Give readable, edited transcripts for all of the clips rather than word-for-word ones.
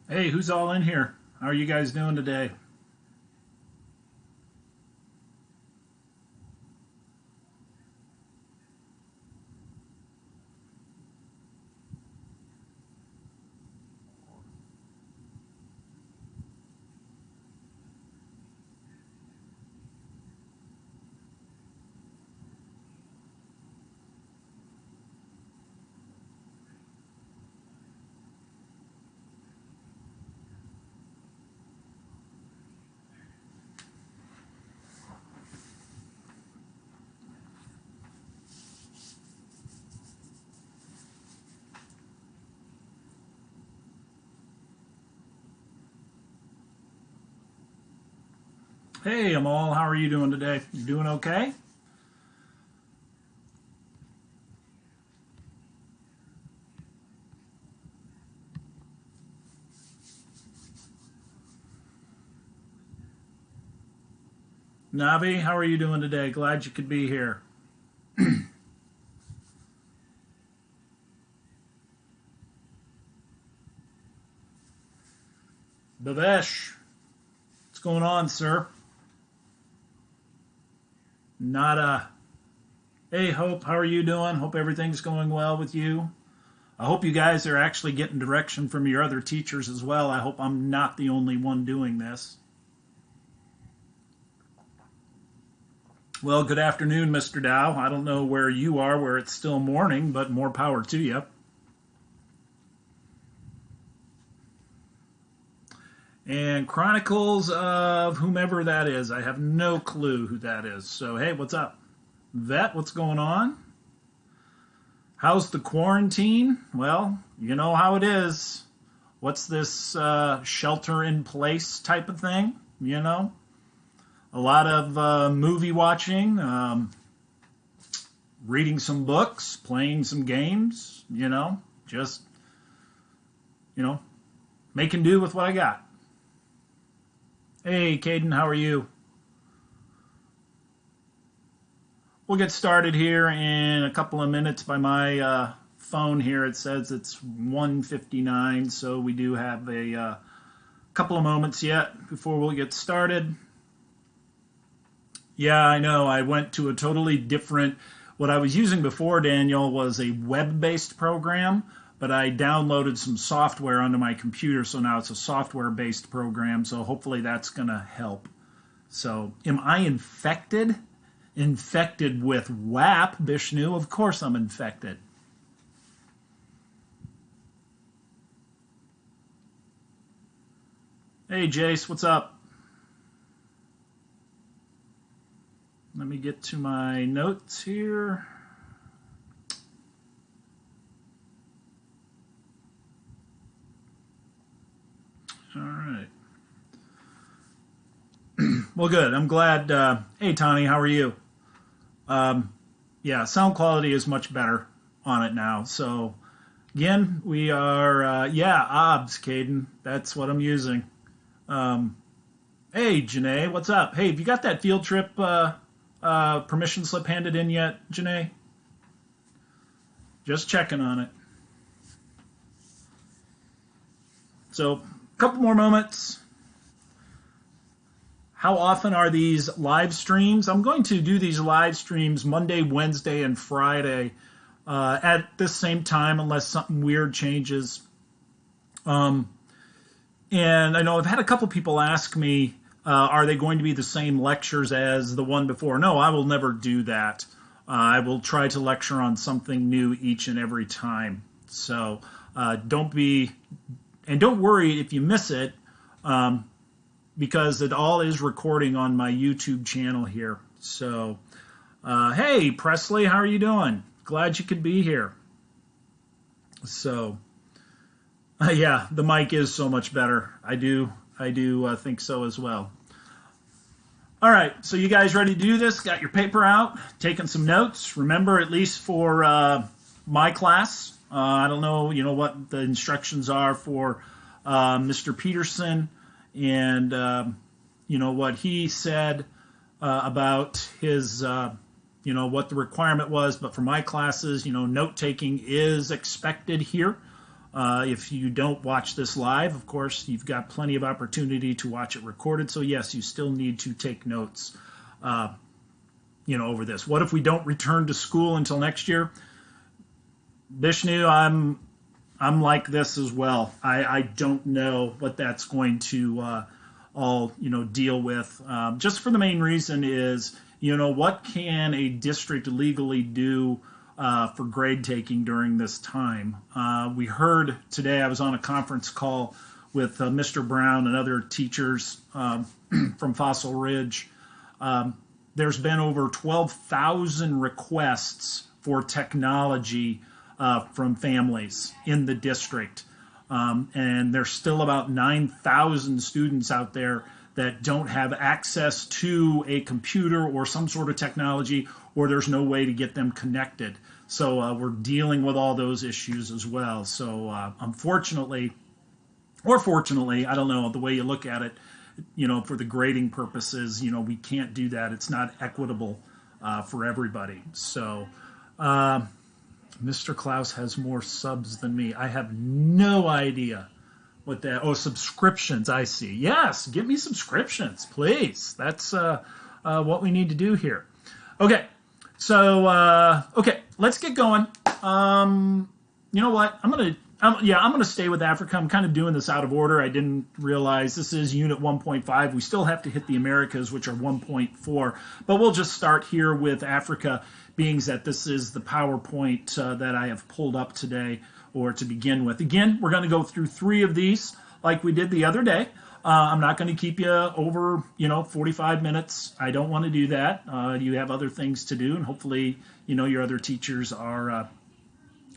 Hey, who's all in here? How are you guys doing today? Hey, Amal, how are you doing today? You doing okay? Navi, how are you doing today? Glad you could be here. Bavesh, what's going on, sir? Nada. Hey, Hope, how are you doing? Hope everything's going well with you. I hope you guys are actually getting direction from your other teachers as well. I hope I'm not the only one doing this. Well, good afternoon, Mr. Dow. I don't know where you are, where it's still morning, but more power to you. And Chronicles of whomever that is. I have no clue who that is. So, hey, what's up? Vet, what's going on? How's the quarantine? Well, you know how it is. What's this shelter in place type of thing? You know? A lot of movie watching, reading some books, playing some games, just, you know, making do with what I got. Hey, Caden, how are you? We'll get started here in a couple of minutes. By my phone here, it says it's 1:59, so we do have a couple of moments yet before we'll get started. Yeah, I know. I went to a totally different. What I was using before, Daniel, was a web-based program, but I downloaded some software onto my computer, so now it's a software-based program. So hopefully that's going to help. So, am I infected? Infected with WAP, Bishnu? Of course I'm infected. Hey, Jace, what's up? Let me get to my notes here. All right. Well, good. I'm glad. Hey, Tani, how are you? Yeah, sound quality is much better on it now. So, again, we are, yeah, OBS, Caden. That's what I'm using. Um, hey, Janae, what's up? Hey, have you got that field trip permission slip handed in yet, Janae? Just checking on it. So, a couple more moments. How often are these live streams? I'm going to do these live streams Monday, Wednesday, and Friday at the same time, unless something weird changes. Um, and I know I've had a couple people ask me, are they going to be the same lectures as the one before? No, I will never do that. I will try to lecture on something new each and every time. So don't be, and don't worry if you miss it. Because it all is recording on my YouTube channel here. So, hey, Presley, how are you doing? Glad you could be here. So, yeah, the mic is so much better. I do think so as well. All right, so you guys ready to do this? Got your paper out, taking some notes. Remember, at least for my class, I don't know, what the instructions are for Mr. Peterson and what he said about his what the requirement was. But for my classes, note taking is expected here. If you don't watch this live, of course, you've got plenty of opportunity to watch it recorded. So yes, you still need to take notes, over this. What if we don't return to school until next year? Vishnu, I'm like this as well. I don't know what that's going to all deal with. Just for the main reason is, what can a district legally do for grade taking during this time? We heard today, I was on a conference call with Mr. Brown and other teachers from Fossil Ridge. There's been over 12,000 requests for technology from families in the district. And there's still about 9,000 students out there that don't have access to a computer or some sort of technology, or there's no way to get them connected. So we're dealing with all those issues as well. So unfortunately, or fortunately, I don't know, the way you look at it, for the grading purposes, we can't do that. It's not equitable for everybody. So Mr. Klaus has more subs than me. I have no idea what that. Oh, subscriptions. I see. Yes, give me subscriptions, please. That's what we need to do here. Okay, so let's get going. You know what? I'm gonna stay with Africa. I'm kind of doing this out of order. I didn't realize this is Unit 1.5. We still have to hit the Americas, which are 1.4, but we'll just start here with Africa, being that this is the PowerPoint that I have pulled up today, or to begin with. Again, we're going to go through 3 of these like we did the other day. I'm not going to keep you over, 45 minutes. I don't want to do that. You have other things to do, and hopefully, your other teachers are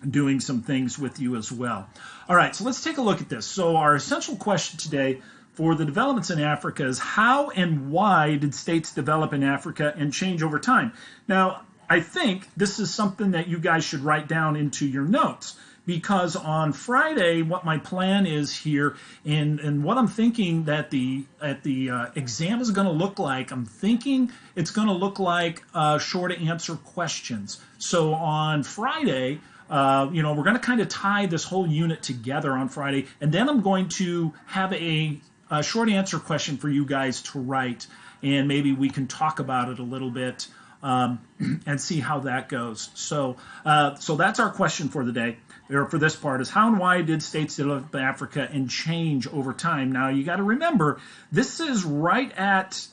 doing some things with you as well. All right, so let's take a look at this. So our essential question today for the developments in Africa is, how and why did states develop in Africa and change over time? Now, I think this is something that you guys should write down into your notes, because on Friday, what my plan is here, and what I'm thinking that the exam is going to look like, I'm thinking it's going to look like short answer questions. So on Friday, we're going to kind of tie this whole unit together on Friday, and then I'm going to have a short answer question for you guys to write, and maybe we can talk about it a little bit and see how that goes. So that's our question for the day, or for this part, is how and why did states develop in Africa and change over time? Now, you got to remember, this is right at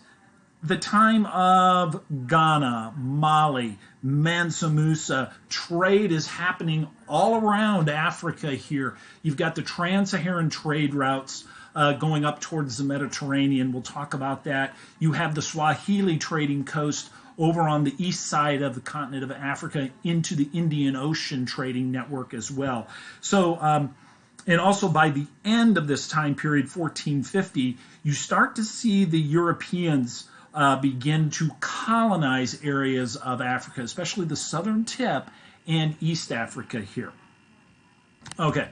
the time of Ghana, Mali, Mansa Musa. Trade is happening all around Africa here. You've got the trans-Saharan trade routes going up towards the Mediterranean. We'll talk about that. You have the Swahili trading coast over on the east side of the continent of Africa into the Indian Ocean trading network as well. So, and also by the end of this time period, 1450, you start to see the Europeans begin to colonize areas of Africa, especially the southern tip and East Africa here. Okay,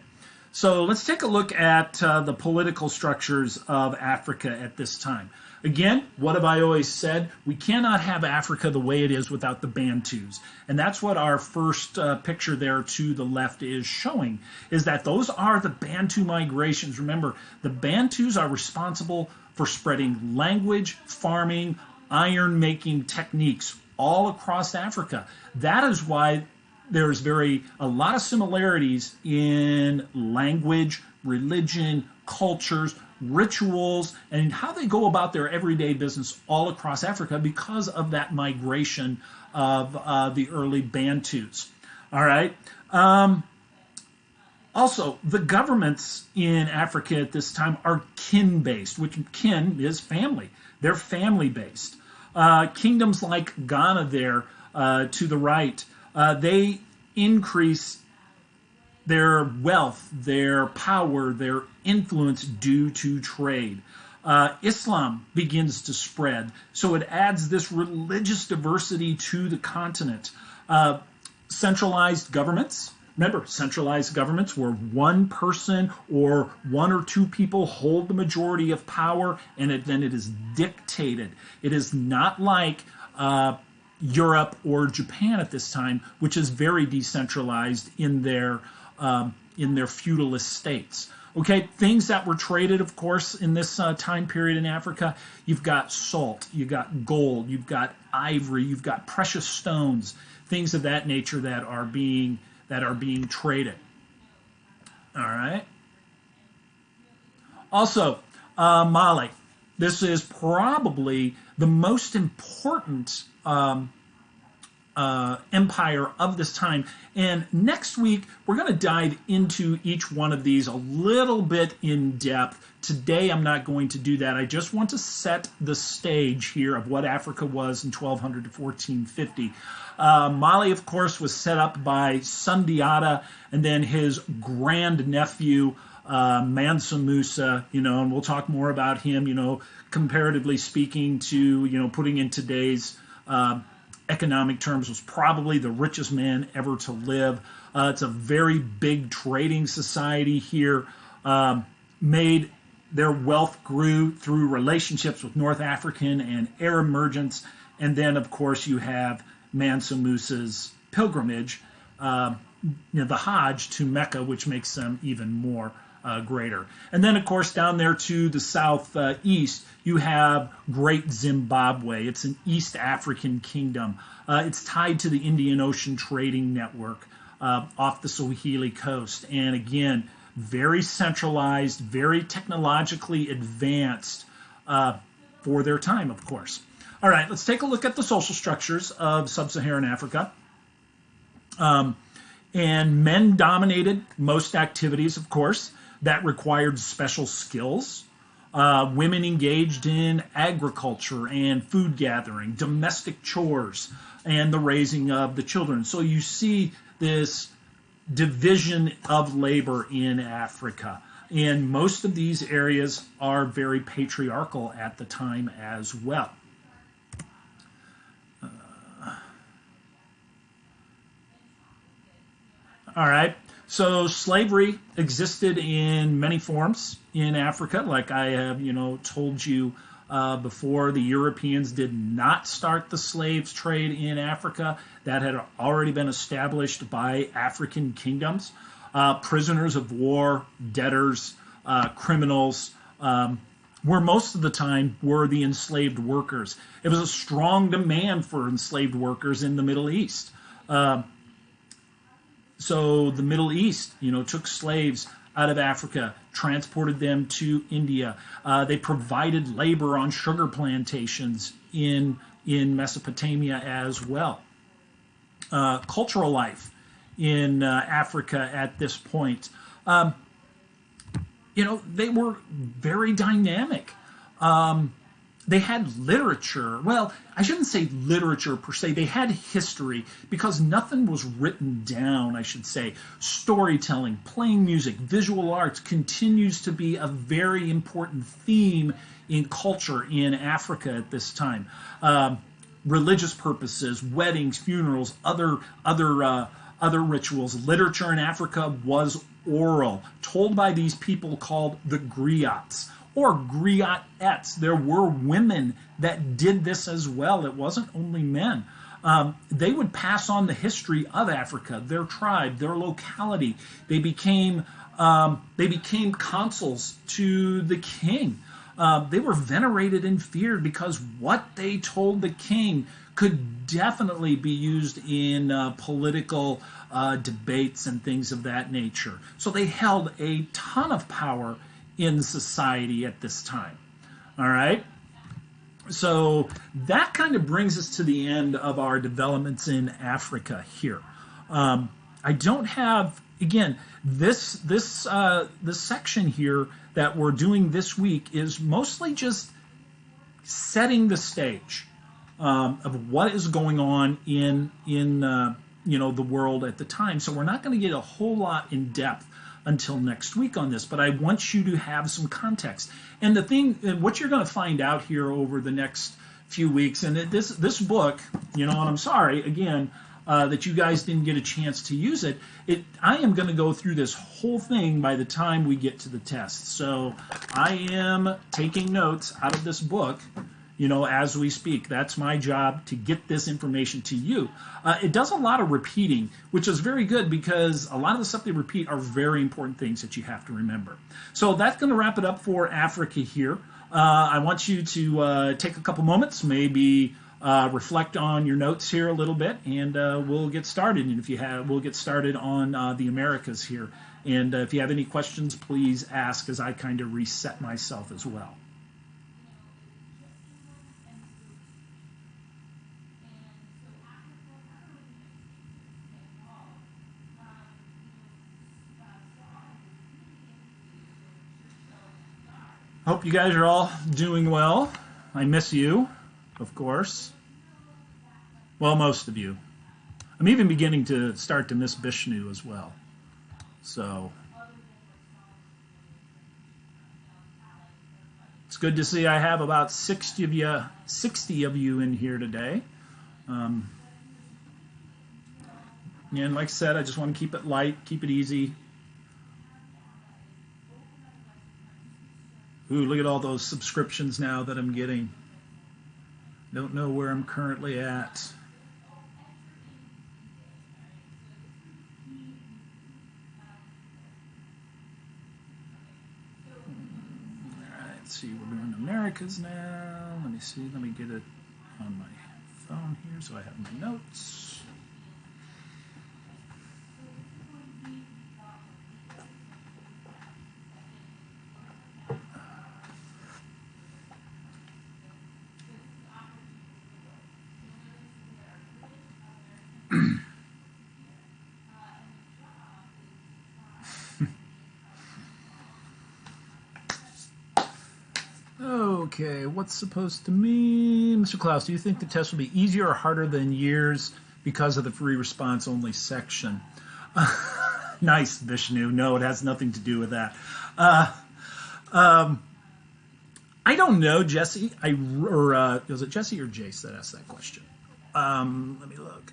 so let's take a look at the political structures of Africa at this time. Again, what have I always said? We cannot have Africa the way it is without the Bantus. And that's what our first picture there to the left is showing, is that those are the Bantu migrations. Remember, the Bantus are responsible for spreading language, farming, iron-making techniques all across Africa. That is why there's a lot of similarities in language, religion, cultures, rituals, and how they go about their everyday business all across Africa because of that migration of the early Bantus. All right. Also, the governments in Africa at this time are kin-based, which kin is family. They're family-based. Kingdoms like Ghana there to the right, they increase their wealth, their power, their influence due to trade. Islam begins to spread, so it adds this religious diversity to the continent. Centralized governments. Remember, centralized governments where one person or one or two people hold the majority of power, and then it is dictated. It is not like Europe or Japan at this time, which is very decentralized in their in their feudal estates. Okay, things that were traded, of course, in this time period in Africa, you've got salt, you've got gold, you've got ivory, you've got precious stones, things of that nature that are being traded. All right. Also, Mali. This is probably the most important empire of this time. And next week, we're going to dive into each one of these a little bit in depth. Today, I'm not going to do that. I just want to set the stage here of what Africa was in 1200 to 1450. Mali, of course, was set up by Sundiata and then his grandnephew, Mansa Musa, and we'll talk more about him, comparatively speaking to, putting in today's economic terms, was probably the richest man ever to live. It's a very big trading society here. Made their wealth grew through relationships with North African and Arab merchants. And then, of course, you have Mansa Musa's pilgrimage, the Hajj to Mecca, which makes them even more greater. And then, of course, down there to the southeast, you have Great Zimbabwe. It's an East African kingdom. It's tied to the Indian Ocean trading network off the Swahili coast. And again, very centralized, very technologically advanced for their time, of course. All right, let's take a look at the social structures of sub-Saharan Africa. And men dominated most activities, of course, that required special skills. Women engaged in agriculture and food gathering, domestic chores, and the raising of the children. So you see this division of labor in Africa. And most of these areas are very patriarchal at the time as well. All right. So slavery existed in many forms in Africa. Like I have, told you before, the Europeans did not start the slaves trade in Africa. That had already been established by African kingdoms. Prisoners of war, debtors, criminals, were most of the time were the enslaved workers. It was a strong demand for enslaved workers in the Middle East. So the Middle East, took slaves out of Africa, transported them to India. They provided labor on sugar plantations in Mesopotamia as well. Cultural life in Africa at this point, they were very dynamic. They had literature. Well, I shouldn't say literature per se. They had history because nothing was written down, I should say. Storytelling, playing music, visual arts continues to be a very important theme in culture in Africa at this time. Religious purposes, weddings, funerals, other rituals. Literature in Africa was oral, told by these people called the griots. Or griotettes. There were women that did this as well. It wasn't only men. They would pass on the history of Africa, their tribe, their locality. They became consuls to the king. They were venerated and feared because what they told the king could definitely be used in political debates and things of that nature. So they held a ton of power in society at this time. All right. So that kind of brings us to the end of our developments in Africa here. I don't have, again, this section here that we're doing this week is mostly just setting the stage of what is going on in the world at the time. So we're not going to get a whole lot in depth until next week on this, but I want you to have some context. And what you're going to find out here over the next few weeks, and this book, and I'm sorry again that you guys didn't get a chance to use it. I am going to go through this whole thing by the time we get to the test. So I am taking notes out of this book, as we speak. That's my job, to get this information to you. It does a lot of repeating, which is very good because a lot of the stuff they repeat are very important things that you have to remember. So that's going to wrap it up for Africa here. I want you to take a couple moments, maybe reflect on your notes here a little bit, and we'll get started. And we'll get started on the Americas here. And if you have any questions, please ask as I kind of reset myself as well. Hope you guys are all doing well. I miss you, of course. Well, most of you. I'm even beginning to start to miss Bishnu as well. So it's good to see I have about 60 of you in here today. And like I said, I just want to keep it light, keep it easy. Ooh, look at all those subscriptions now that I'm getting. Don't know where I'm currently at. Alright, let's see, we're doing Americas now. Let me see, let me get it on my phone here so I have my notes. Okay, what's supposed to mean? Mr. Klaus, do you think the test will be easier or harder than years because of the free response only section? Nice, Vishnu. No, it has nothing to do with that. I don't know, Jesse. Was it Jesse or Jace that asked that question? Let me look.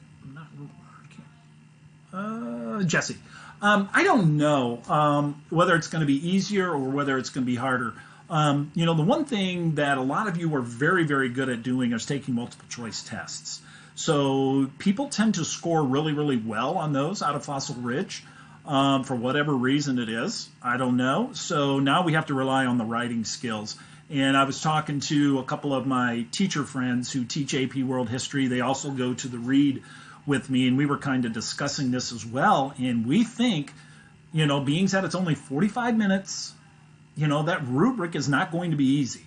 Jesse. I don't know whether it's going to be easier or whether it's going to be harder. The one thing that a lot of you are very, very good at doing is taking multiple choice tests. So people tend to score really, really well on those out of Fossil Ridge for whatever reason it is. I don't know. So now we have to rely on the writing skills. And I was talking to a couple of my teacher friends who teach AP World History. They also go to the Read with me, and we were kind of discussing this as well. And we think, being that it's only 45 minutes, that rubric is not going to be easy.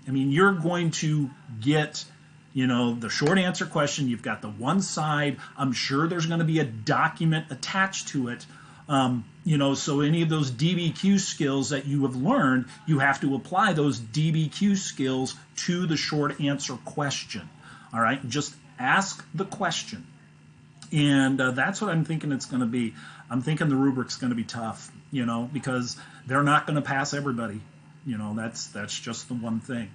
You're going to get, the short answer question. You've got the one side. I'm sure there's going to be a document attached to it. So any of those DBQ skills that you have learned, you have to apply those DBQ skills to the short answer question. All right, just ask the question. And that's what I'm thinking it's going to be. I'm thinking the rubric's going to be tough, because they're not going to pass everybody. That's just the one thing.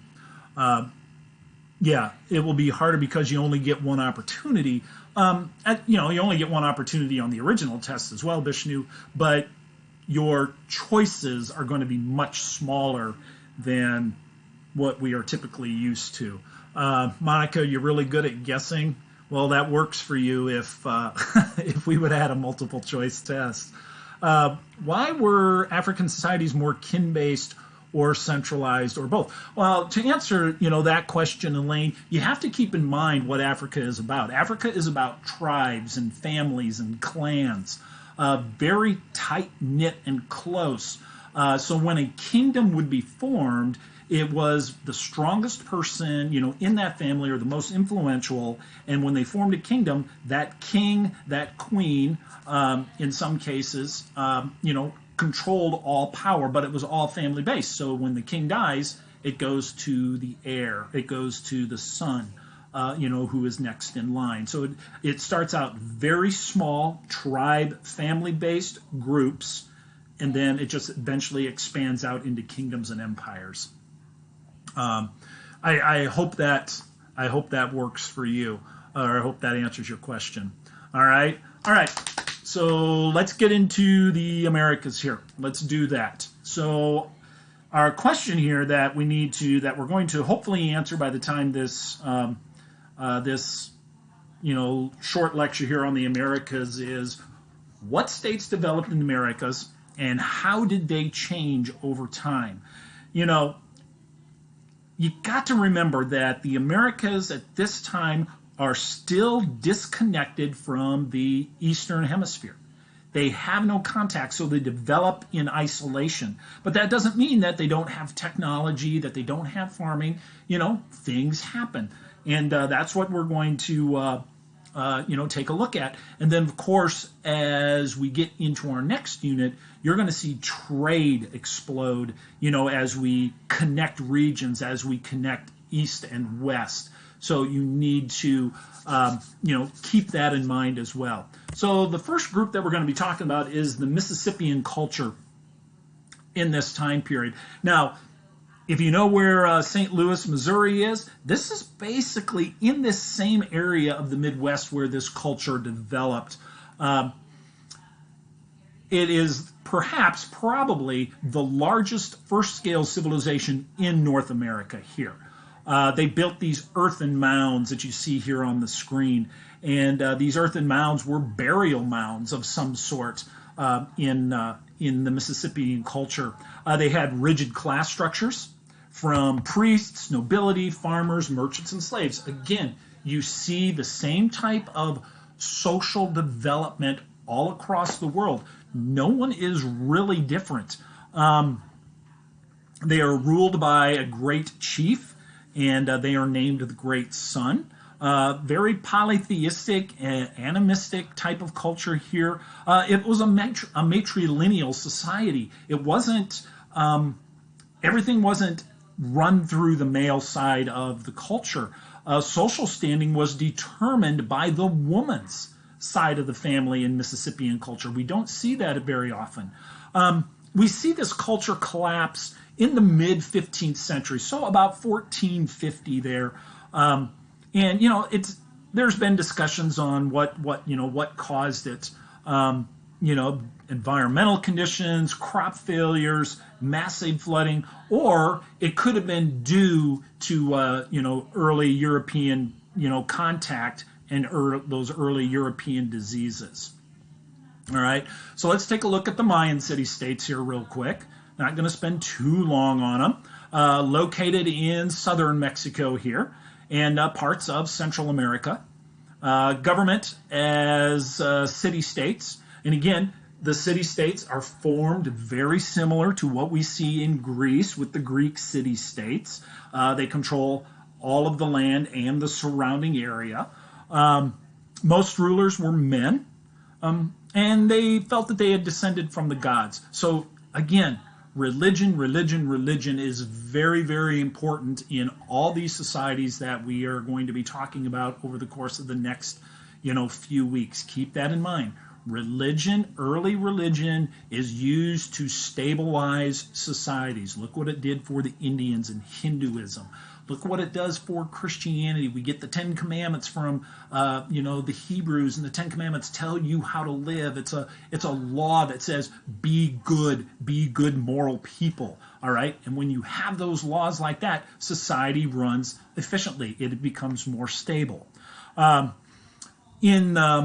Yeah, it will be harder because you only get one opportunity. You only get one opportunity on the original test as well, Vishnu, but your choices are going to be much smaller than what we are typically used to. Monica, you're really good at guessing. Well, that works for you if if we would have had a multiple choice test. Why were African societies more kin-based or centralized or both? Well, to answer that question, Elaine, you have to keep in mind what Africa is about. Africa is about tribes and families and clans, very tight-knit and close. So when a kingdom would be formed, it was the strongest person, in that family or the most influential. And when they formed a kingdom, that king, that queen, in some cases, controlled all power, but it was all family based. So when the king dies, it goes to the heir. It goes to the son, who is next in line. So it starts out very small, tribe, family based groups, and then it just eventually expands out into kingdoms and empires. I hope that works for you, or I hope that answers your question. All right. So let's get into the Americas here. Let's do that. So our question here that we're going to hopefully answer by the time this short lecture here on the Americas is, what states developed in the Americas and how did they change over time? You got to remember that the Americas at this time are still disconnected from the Eastern Hemisphere. They have no contact, so they develop in isolation. But that doesn't mean that they don't have technology, that they don't have farming. Things happen. And that's what we're going to take a look at. And then, of course, as we get into our next unit, you're going to see trade explode, as we connect regions, as we connect East and West. So you need to, keep that in mind as well. So the first group that we're going to be talking about is the Mississippian culture in this time period. Now, if you know where St. Louis, Missouri is, this is basically in this same area of the Midwest where this culture developed. It is probably the largest first-scale civilization in North America here. They built these earthen mounds that you see here on the screen, and these earthen mounds were burial mounds of some sort in the Mississippian culture. They had rigid class structures from priests, nobility, farmers, merchants, and slaves. Again, you see the same type of social development all across the world. No one is really different. They are ruled by a great chief, and they are named the Great Sun. Very polytheistic, animistic type of culture here. It was a matrilineal society. It wasn't, everything wasn't run through the male side of the culture. Social standing was determined by the woman's side of the family in Mississippian culture. We don't see that very often. We see this culture collapse in the mid 15th century, so about 1450 there. And there's been discussions on what caused it. Environmental conditions, crop failures, massive flooding, or it could have been due to early European contact and those early European diseases. All right, so let's take a look at the Mayan city-states here real quick. Not going to spend too long on them. Located in southern Mexico here and parts of Central America. Government as city-states. And again, the city-states are formed very similar to what we see in Greece with the Greek city-states. They control all of the land and the surrounding area. Most rulers were men, and they felt that they had descended from the gods. So again, religion is very, very important in all these societies that we are going to be talking about over the course of the next, few weeks. Keep that in mind. Early religion is used to stabilize societies. Look what it did for the Indians in Hinduism. Look what it does for Christianity. We get the Ten Commandments from, the Hebrews, and the Ten Commandments tell you how to live. It's a law that says, be good moral people. All right, and when you have those laws like that, society runs efficiently. It becomes more stable. In the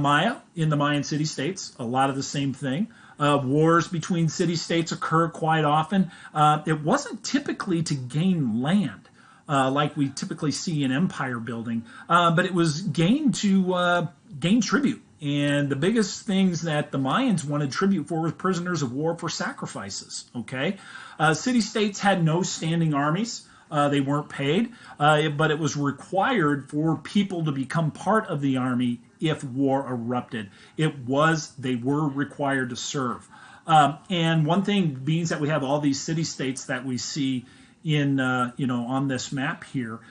Mayan city-states, a lot of the same thing. Wars between city-states occur quite often. It wasn't typically to gain land, like we typically see in empire building, but it was gained to gain tribute. And the biggest things that the Mayans wanted tribute for was prisoners of war for sacrifices. Okay, city-states had no standing armies. They weren't paid, but it was required for people to become part of the army if war erupted. They were required to serve. And one thing means that we have all these city-states that we see in, on this map here.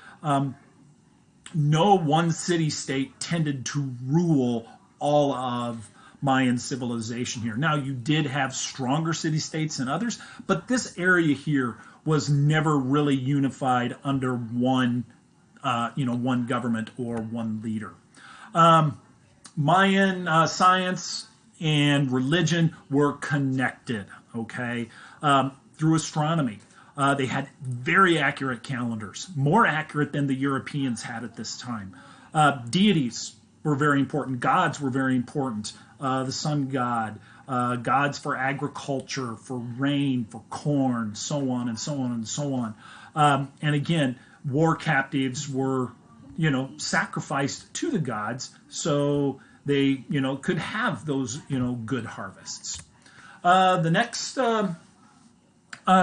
No one city-state tended to rule all of Mayan civilization here. Now, you did have stronger city-states than others, but this area here was never really unified under one government or one leader. Mayan science and religion were connected, okay, through astronomy. They had very accurate calendars, more accurate than the Europeans had at this time. Deities were very important. Gods were very important. The sun god, gods for agriculture, for rain, for corn, so on and so on and so on. And again, war captives were, sacrificed to the gods so they, could have those, good harvests. The next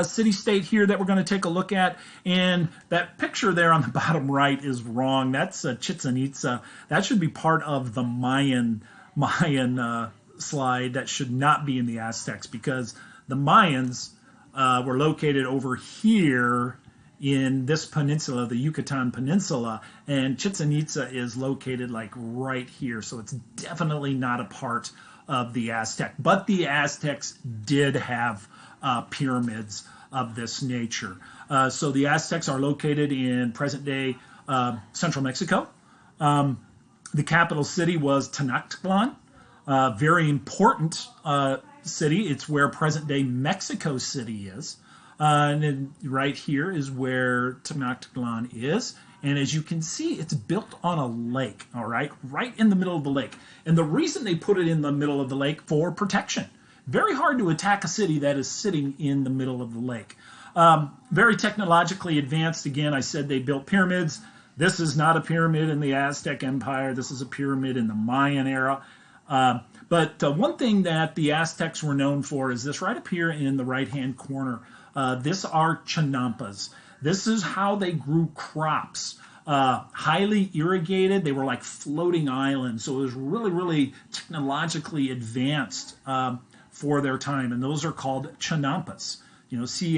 city-state here that we're going to take a look at, and that picture there on the bottom right is wrong. That's Chichen Itza. That should be part of the Mayan slide. That should not be in the Aztecs, because the Mayans were located over here in this peninsula, the Yucatan Peninsula, and Chichen Itza is located like right here. So it's definitely not a part of the Aztec. But the Aztecs did have pyramids of this nature. So the Aztecs are located in present-day central Mexico. The capital city was Tenochtitlan, very important city. It's where present-day Mexico City is. And then right here is where Tenochtitlan is. And as you can see, it's built on a lake, all right in the middle of the lake. And the reason they put it in the middle of the lake, for protection. Very hard to attack a city that is sitting in the middle of the lake. Very technologically advanced. Again, I said they built pyramids. This is not a pyramid in the Aztec Empire. This is a pyramid in the Mayan era. But one thing that the Aztecs were known for is this right up here in the right-hand corner. This are chinampas. This is how they grew crops. Highly irrigated. They were like floating islands. So it was really, really technologically advanced for their time. And those are called chinampas. Chinampas,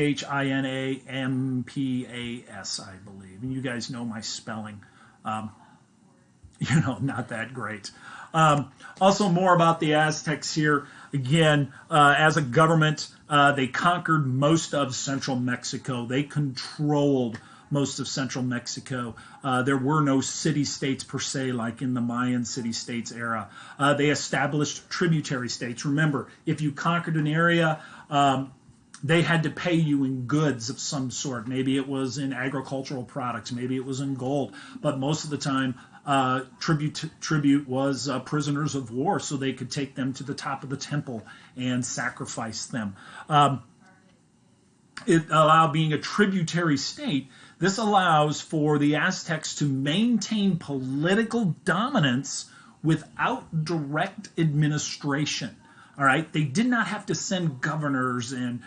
I believe. And you guys know my spelling. Not that great. Also, more about the Aztecs here. Again, as a government, they conquered most of central Mexico. They controlled most of central Mexico. There were no city-states per se like in the Mayan city-states era. They established tributary states. Remember, if you conquered an area, they had to pay you in goods of some sort. Maybe it was in agricultural products. Maybe it was in gold. But most of the time, tribute was prisoners of war, so they could take them to the top of the temple and sacrifice them. It allowed, being a tributary state, this allows for the Aztecs to maintain political dominance without direct administration. All right, they did not have to send governors and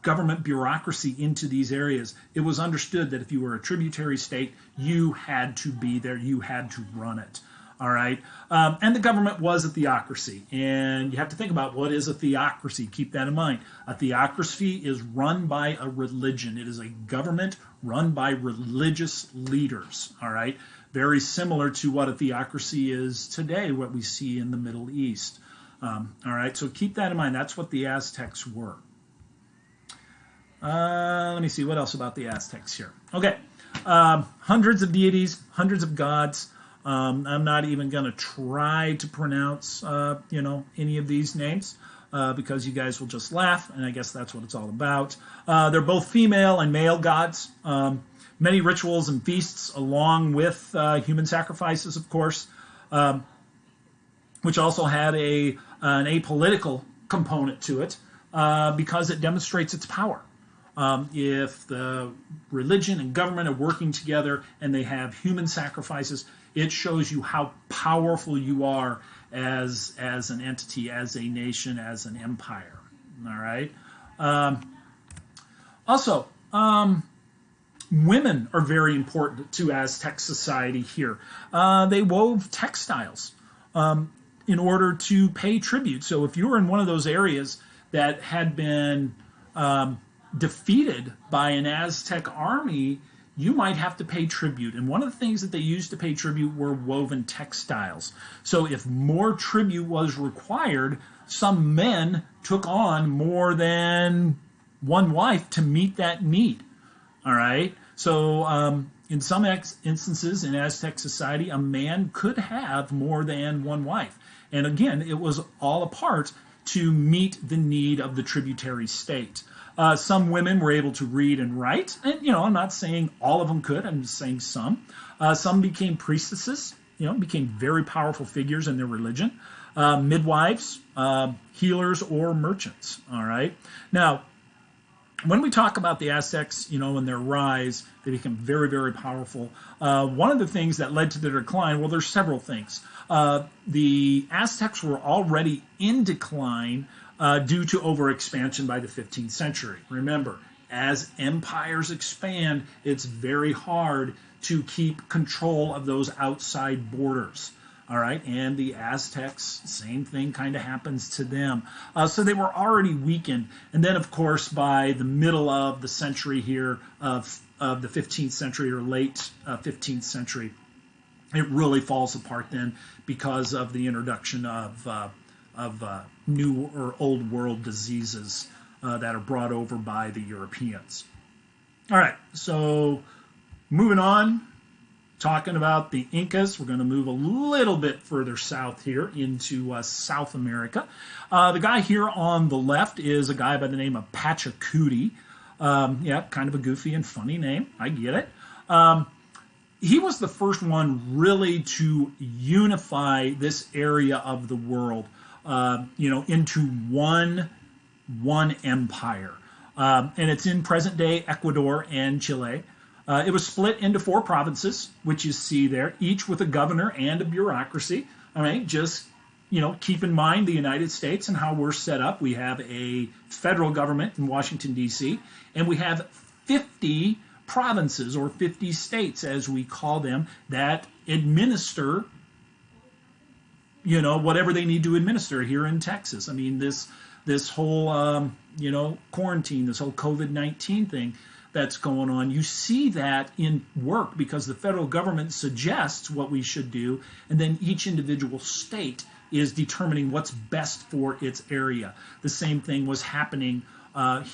government bureaucracy into these areas. It was understood that if you were a tributary state, you had to be there, you had to run it. All right, and the government was a theocracy, and you have to think about what is a theocracy. Keep that in mind. A theocracy is run by a religion. It is a government run by religious leaders. All right, very similar to what a theocracy is today, what we see in the Middle East. All right, so keep that in mind. That's what the Aztecs were. Let me see what else about the Aztecs here. Okay, hundreds of deities, hundreds of gods. I'm not even going to try to pronounce, any of these names because you guys will just laugh, and I guess that's what it's all about. They're both female and male gods. Many rituals and feasts, along with human sacrifices, of course, which also had an apolitical component to it because it demonstrates its power. If the religion and government are working together and they have human sacrifices, it shows you how powerful you are as an entity, as a nation, as an empire. All right. Also, women are very important to Aztec society here. They wove textiles in order to pay tribute. So if you were in one of those areas that had been defeated by an Aztec army, you might have to pay tribute. And one of the things that they used to pay tribute were woven textiles. So if more tribute was required, some men took on more than one wife to meet that need. All right? So in some instances in Aztec society, a man could have more than one wife. And again, it was all a part to meet the need of the tributary state. Some women were able to read and write, and I'm not saying all of them could. I'm just saying some. Some became priestesses, became very powerful figures in their religion. Midwives, healers, or merchants. All right. Now, when we talk about the Aztecs, and their rise, they become very, very powerful. One of the things that led to their decline, well, there's several things. The Aztecs were already in decline due to overexpansion by the 15th century. Remember, as empires expand, it's very hard to keep control of those outside borders. All right, and the Aztecs, same thing kind of happens to them. So they were already weakened. And then, of course, by the middle of the century here, of the 15th century or late 15th century, it really falls apart then because of the introduction of new or old world diseases that are brought over by the Europeans. All right, so moving on. Talking about the Incas, we're going to move a little bit further south here into South America. The guy here on the left is a guy by the name of Pachacuti. Yeah, kind of a goofy and funny name. I get it. He was the first one really to unify this area of the world, into one empire. And it's in present-day Ecuador and Chile. It was split into 4 provinces, which you see there, each with a governor and a bureaucracy. All right, just keep in mind the United States and how we're set up. We have a federal government in Washington, D.C., and we have 50 provinces or 50 states, as we call them, that administer, whatever they need to administer here in Texas. I mean, this whole, quarantine, this whole COVID-19 thing that's going on, you see that in work because the federal government suggests what we should do, and then each individual state is determining what's best for its area. The same thing was happening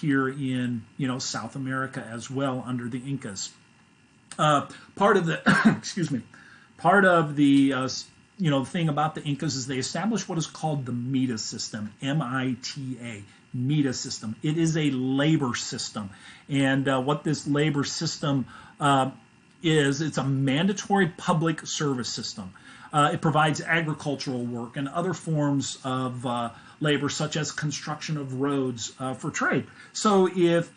here in South America as well under the Incas. Part of the thing about the Incas is they established what is called the MITA system, M-I-T-A. MITA system. It is a labor system. And what this labor system is, it's a mandatory public service system. It provides agricultural work and other forms of labor, such as construction of roads for trade. So if,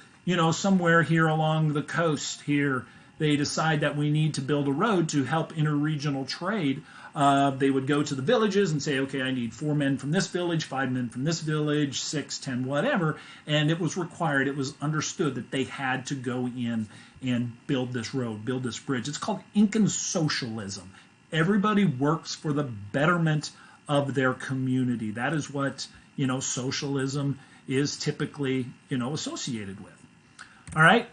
somewhere here along the coast here, they decide that we need to build a road to help interregional trade, they would go to the villages and say, okay, I need 4 men from this village, 5 men from this village, 6, 10, whatever. And it was required, it was understood that they had to go in and build this road, build this bridge. It's called Incan socialism. Everybody works for the betterment of their community. That is what, socialism is typically, associated with. All right,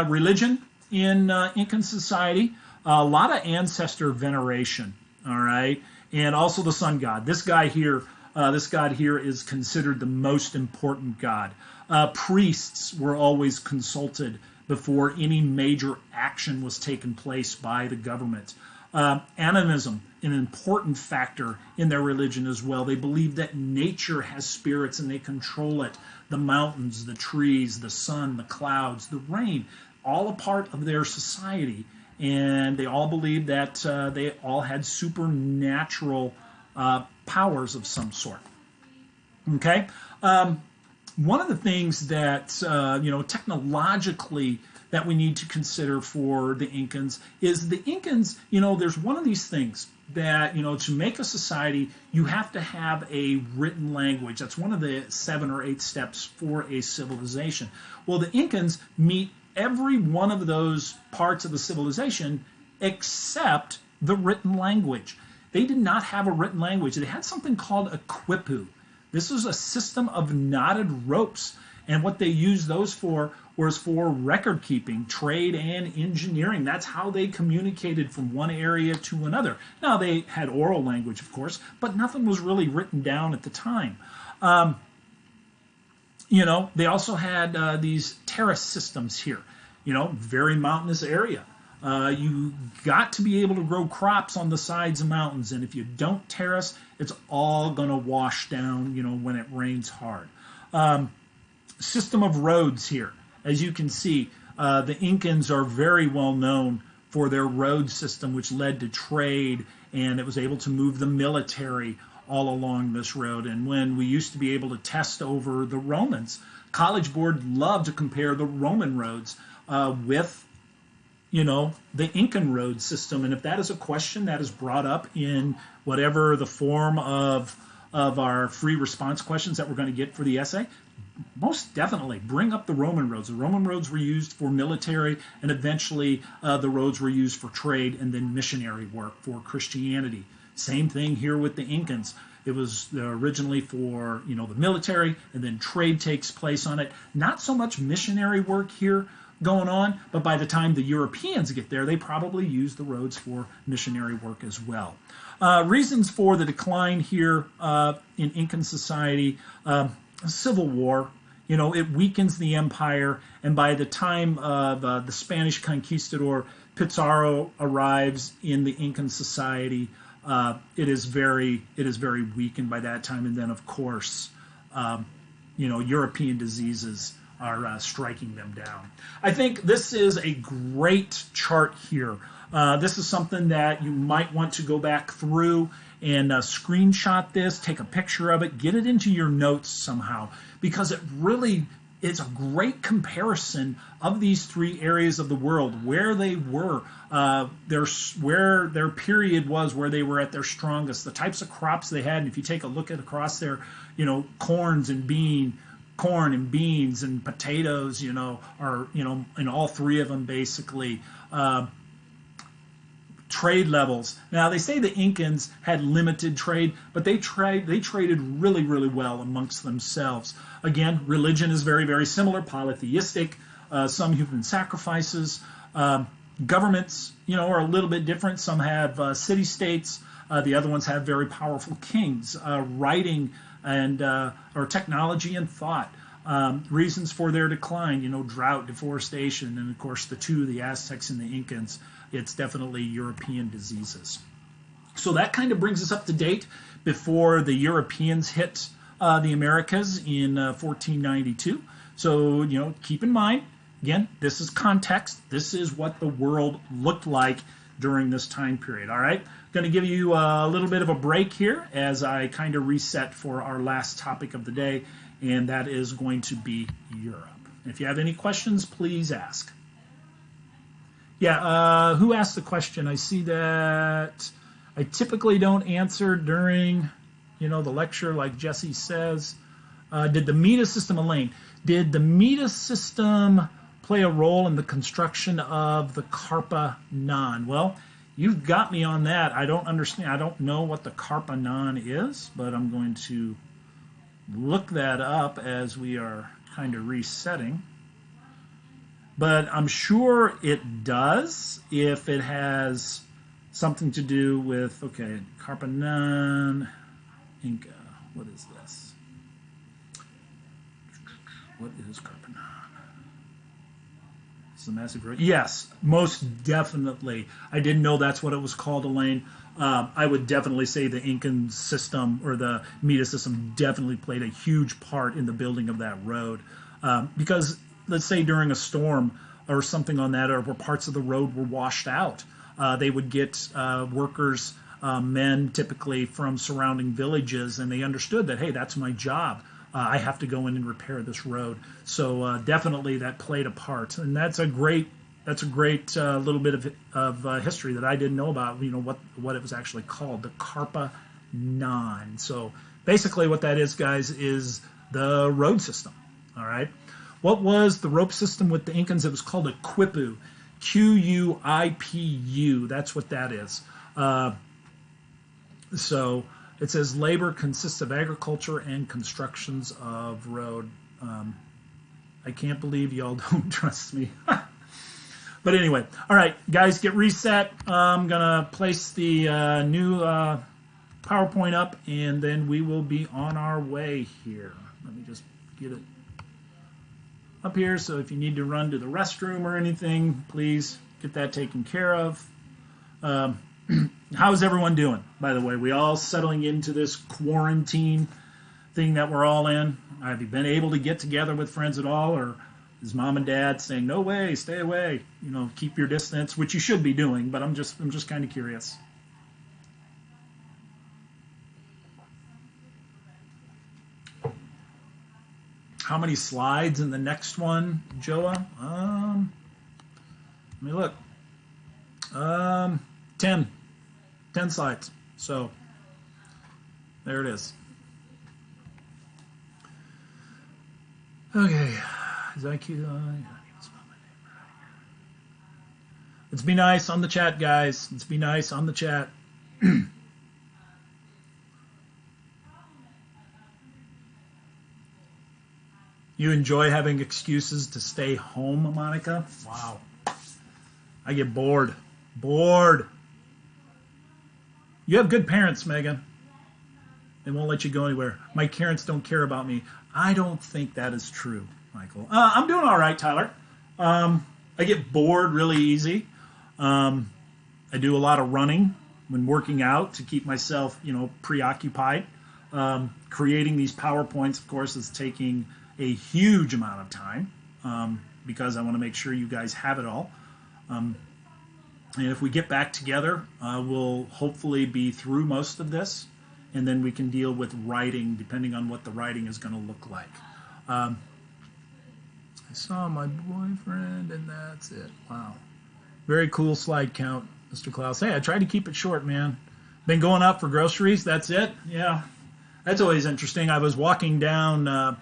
religion in Incan society, a lot of ancestor veneration. All right, and also the sun god. This god here is considered the most important god. Priests were always consulted before any major action was taken place by the government. Animism, an important factor in their religion as well. They believe that nature has spirits and they control it. The mountains, the trees, the sun, the clouds, the rain, all a part of their society. And they all believed that they all had supernatural powers of some sort. Okay? One of the things that, technologically that we need to consider for the Incans is the Incans, there's one of these things that, to make a society, you have to have a written language. That's one of the 7 or 8 steps for a civilization. Well, the Incans meet every one of those parts of the civilization except the written language. They did not have a written language. They had something called a quipu. This was a system of knotted ropes, and what they used those for was for record keeping, trade, and engineering. That's how they communicated from one area to another. Now, they had oral language, of course, but nothing was really written down at the time. They also had these terrace systems here, very mountainous area. You got to be able to grow crops on the sides of mountains, and if you don't terrace, it's all going to wash down, when it rains hard. System of roads here. As you can see, the Incans are very well known for their road system, which led to trade, and it was able to move the military all along this road. And when we used to be able to test over the Romans, College Board loved to compare the Roman roads with the Incan road system. And if that is a question that is brought up in whatever the form of our free response questions that we're going to get for the essay, most definitely bring up the Roman roads. The Roman roads were used for military, and eventually the roads were used for trade and then missionary work for Christianity. Same thing here with the Incans. It was originally for the military, and then trade takes place on it. Not so much missionary work here going on, but by the time the Europeans get there, they probably use the roads for missionary work as well. Reasons for the decline here in Incan society: civil war. It weakens the empire, and by the time of the Spanish conquistador Pizarro arrives in the Incan society, it is very weakened by that time. And then, of course, European diseases are striking them down. I think this is a great chart here. This is something that you might want to go back through and screenshot this, take a picture of it, get it into your notes somehow, because it's a great comparison of these three areas of the world, where they were, where their period was, where they were at their strongest, the types of crops they had. And if you take a look at across there, corn and beans and potatoes, are, in all three of them basically. Trade levels. Now, they say the Incans had limited trade, but they traded really, really well amongst themselves. Again, religion is very, very similar, polytheistic, some human sacrifices. Governments, are a little bit different. Some have city-states. The other ones have very powerful kings. Writing and or technology and thought. Reasons for their decline, drought, deforestation, and of course the Aztecs and the Incans. It's definitely European diseases. So that kind of brings us up to date before the Europeans hit the Americas in 1492. So, keep in mind, again, this is context. This is what the world looked like during this time period. All right, going to give you a little bit of a break here as I kind of reset for our last topic of the day, and that is going to be Europe. If you have any questions, please ask. Yeah, who asked the question? I see that I typically don't answer during, the lecture, like Jesse says. Did the META system, Elaine, did the META system play a role in the construction of the Carpa Non? Well, you've got me on that. I don't understand. I don't know what the Carpa Non is, but I'm going to look that up as we are kind of resetting. But I'm sure it does if it has something to do with, okay, Carpa Non, Inca. What is this? What is Carpa Non? It's the massive road. Yes, most definitely. I didn't know that's what it was called, Elaine. I would definitely say the Incan system or the META system definitely played a huge part in the building of that road. Because let's say during a storm or something on that, or where parts of the road were washed out, they would get workers, men typically from surrounding villages, and they understood that, hey, that's my job. I have to go in and repair this road. So definitely that played a part, and that's a great little bit of history that I didn't know about. What it was actually called, the Carpa Non. So basically, what that is, guys, is the road system. All right. What was the rope system with the Incans? It was called a quipu, Q-U-I-P-U. That's what that is. So it says labor consists of agriculture and constructions of road. I can't believe y'all don't trust me. But anyway, all right, guys, get reset. I'm going to place the new PowerPoint up, and then we will be on our way here. Let me just get it up here, so if you need to run to the restroom or anything, please get that taken care of. How's everyone doing, by the way? We all settling into this quarantine thing that we're all in? Have you been able to get together with friends at all, or is mom and dad saying, no way, stay away, keep your distance, which you should be doing, but I'm just kind of curious. How many slides in the next one, Joa? Let me look. 10 slides. So there it is. Okay. Is that cute? Let's be nice on the chat, guys. Let's be nice on the chat. You enjoy having excuses to stay home, Monica? Wow. I get bored. You have good parents, Megan. They won't let you go anywhere. My parents don't care about me. I don't think that is true, Michael. I'm doing all right, Tyler. I get bored really easy. I do a lot of running when working out to keep myself, preoccupied. Creating these PowerPoints, of course, is taking a huge amount of time because I want to make sure you guys have it all. And if we get back together, we'll hopefully be through most of this, and then we can deal with writing, depending on what the writing is going to look like. I saw my boyfriend, and that's it. Wow. Very cool slide count, Mr. Klaus. Hey, I tried to keep it short, man. Been going out for groceries, that's it? Yeah. That's always interesting. I was walking down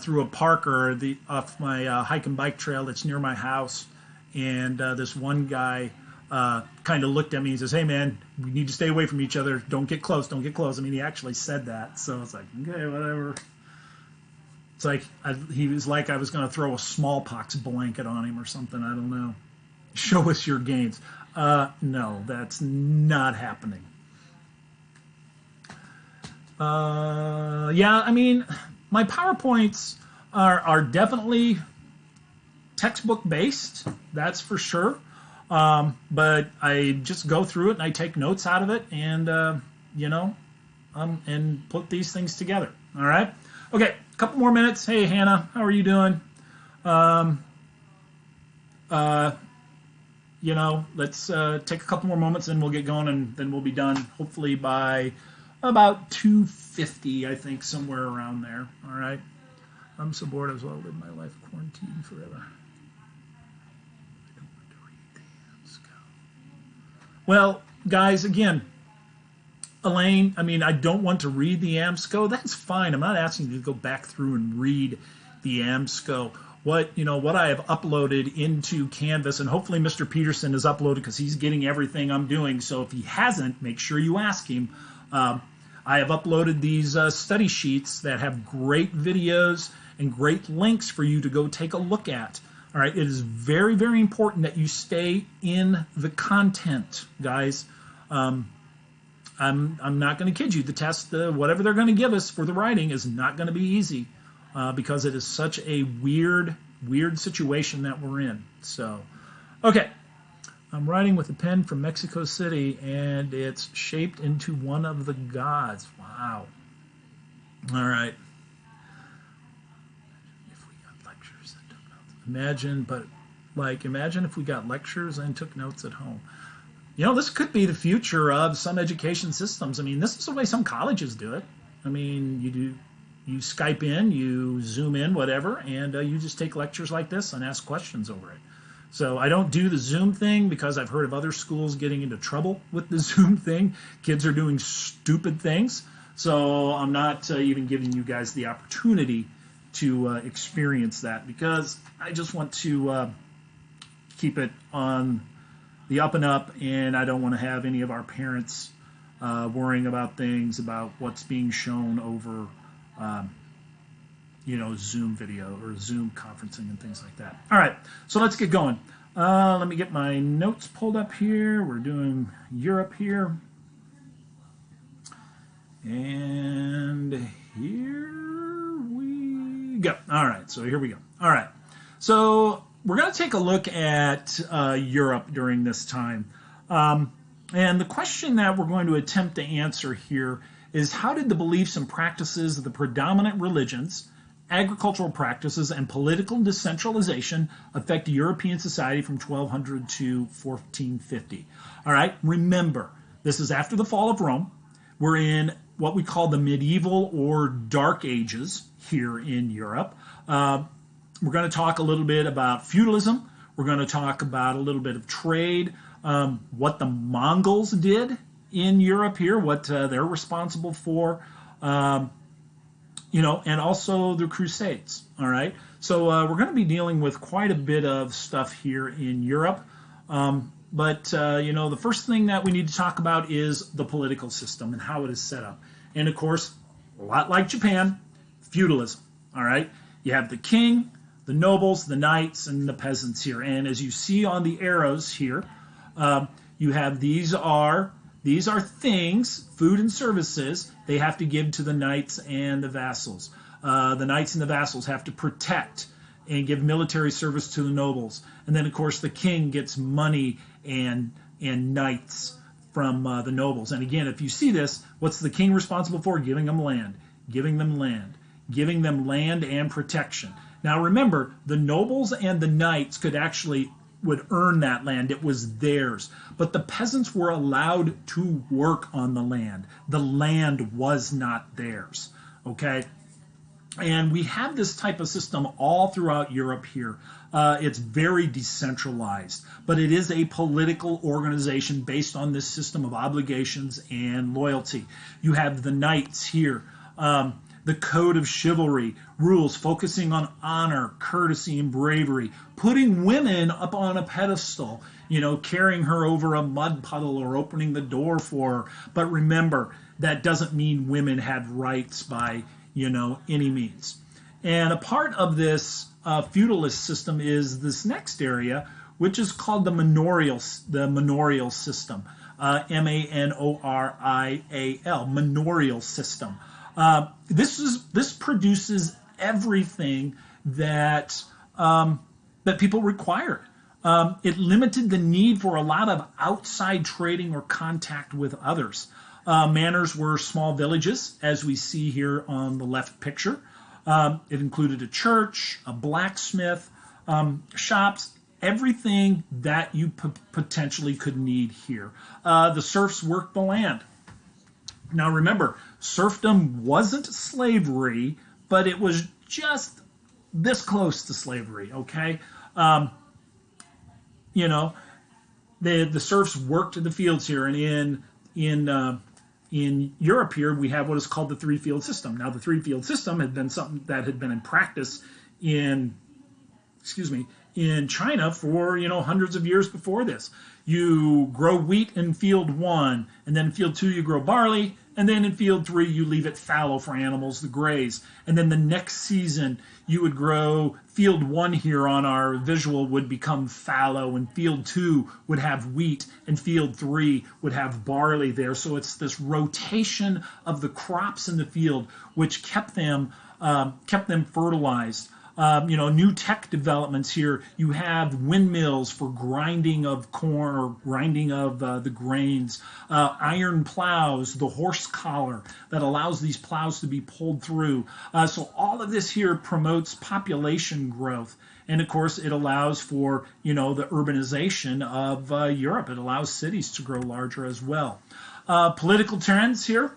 through a park or off my hike and bike trail that's near my house, and this one guy kind of looked at me and says, hey man, we need to stay away from each other, don't get close. I mean, he actually said that, so it's like, okay, whatever. It's like he was like I was going to throw a smallpox blanket on him or something. I don't know. Show us your gains. No, that's not happening. Yeah, I mean, my PowerPoints are definitely textbook based, that's for sure. But I just go through it and I take notes out of it and, and put these things together. All right. Okay. A couple more minutes. Hey, Hannah, how are you doing? Let's take a couple more moments and we'll get going, and then we'll be done hopefully by about 2:50, I think, somewhere around there. All right. I'm so bored as well. Live my life quarantined forever. Well, guys, again, Elaine, I mean, I don't want to read the AMSCO. That's fine. I'm not asking you to go back through and read the AMSCO. What I have uploaded into Canvas, and hopefully Mr. Peterson has uploaded because he's getting everything I'm doing. So if he hasn't, make sure you ask him. I have uploaded these study sheets that have great videos and great links for you to go take a look at. All right, it is very, very important that you stay in the content, guys. I'm not going to kid you. The test, whatever they're going to give us for the writing, is not going to be easy because it is such a weird situation that we're in. So, okay. I'm writing with a pen from Mexico City, and it's shaped into one of the gods. Wow. All right. If we got lectures and took notes. Imagine if we got lectures and took notes at home. This could be the future of some education systems. I mean, this is the way some colleges do it. I mean, you Skype in, you Zoom in, whatever, and you just take lectures like this and ask questions over it. So I don't do the Zoom thing because I've heard of other schools getting into trouble with the Zoom thing. Kids are doing stupid things. So I'm not even giving you guys the opportunity to experience that because I just want to keep it on the up and up, and I don't want to have any of our parents worrying about things, about what's being shown over Zoom video or Zoom conferencing and things like that. All right, so let's get going. Let me get my notes pulled up here. We're doing Europe here. And here we go. All right, so here we go. All right, so we're going to take a look at Europe during this time. And the question that we're going to attempt to answer here is, how did the beliefs and practices of the predominant religions, agricultural practices, and political decentralization affect European society from 1200 to 1450? All right, remember, this is after the fall of Rome. We're in what we call the medieval or dark ages here in Europe. We're going to talk a little bit about feudalism. We're going to talk about a little bit of trade, what the Mongols did in Europe here, what they're responsible for, and also the Crusades. All right. So we're going to be dealing with quite a bit of stuff here in Europe. But the first thing that we need to talk about is the political system and how it is set up. And of course, a lot like Japan, feudalism. All right. You have the king, the nobles, the knights, and the peasants here. And as you see on the arrows here, you have these are things, food and services, they have to give to the knights and the vassals. The knights and the vassals have to protect and give military service to the nobles. And then, of course, the king gets money and knights from the nobles. And again, if you see this, what's the king responsible for? Giving them land, giving them land, giving them land and protection. Now remember, the nobles and the knights would earn that land. It was theirs. But the peasants were allowed to work on the land. The land was not theirs. Okay? And we have this type of system all throughout Europe here. It's very decentralized, but it is a political organization based on this system of obligations and loyalty. You have the knights here. The code of chivalry, rules focusing on honor, courtesy, and bravery, putting women up on a pedestal, carrying her over a mud puddle or opening the door for her. But remember, that doesn't mean women had rights by, any means. And a part of this feudalist system is this next area, which is called the manorial system, M-A-N-O-R-I-A-L, manorial system. This produces everything that people required. It limited the need for a lot of outside trading or contact with others. Manors were small villages, as we see here on the left picture. It included a church, a blacksmith, shops, everything that you potentially could need here. The serfs worked the land. Now remember, serfdom wasn't slavery, but it was just this close to slavery, okay? The serfs worked the fields here, and in Europe here, we have what is called the three-field system. Now, the three-field system had been something that had been in practice in China for, hundreds of years before this. You grow wheat in field 1, and then in field 2 you grow barley, and then in field 3 you leave it fallow for animals to graze. And then the next season you would grow, field 1 here on our visual would become fallow, and field 2 would have wheat, and field 3 would have barley there. So it's this rotation of the crops in the field which kept them fertilized. New tech developments here. You have windmills for grinding of corn or grinding of the grains, iron plows, the horse collar that allows these plows to be pulled through. So all of this here promotes population growth. And of course, it allows for, the urbanization of Europe. It allows cities to grow larger as well. Political trends here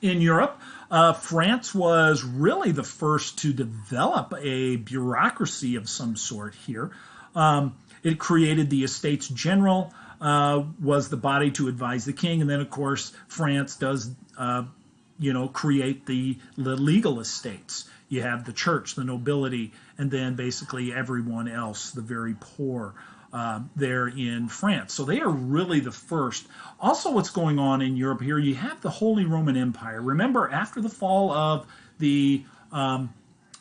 in Europe. France was really the first to develop a bureaucracy of some sort here. It created the Estates General, was the body to advise the king, and then of course France does, create the legal estates. You have the church, the nobility, and then basically everyone else, the very poor. There in France. So they are really the first. Also, what's going on in Europe here, you have the Holy Roman Empire. Remember, after the fall of the